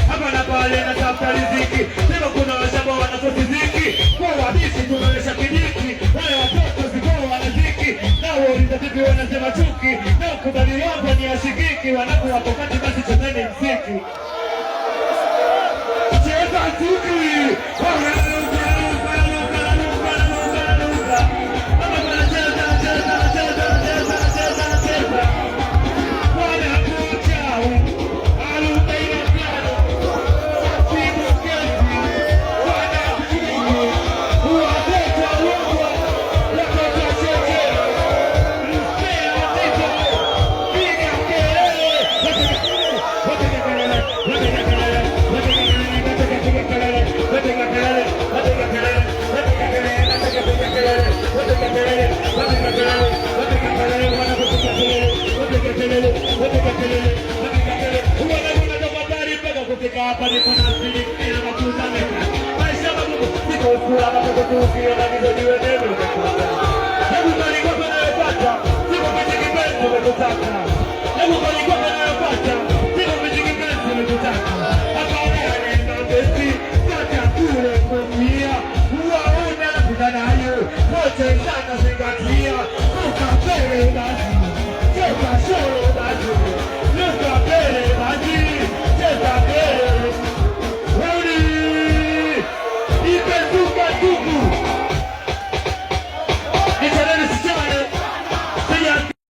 hapa na pale na tafuta riziki. Sema kuna washamba wanakosa riziki, kwa wadisi tunaonyesha kijiki. Wale watoto ziko wanaziki, nao walizatipi wanasema chuki, nao kubali wako ni ashikiki. Wanaku wako kati basi chezeni mziki. Cheza chuki hapa ni kuna siri na makuza meka. Maisha magumu siko kula na kukutukia na ndio neno nimekuta. Hebu bali kwa unayopata, siko kwenye kipenzi nimekutaka. Hebu bali kwa unayopata, siko kwenye kipenzi nimekutaka. Hapa nenda mbesi, kata kule kumia. Uwaona kudana hayo, wote sana zingatia.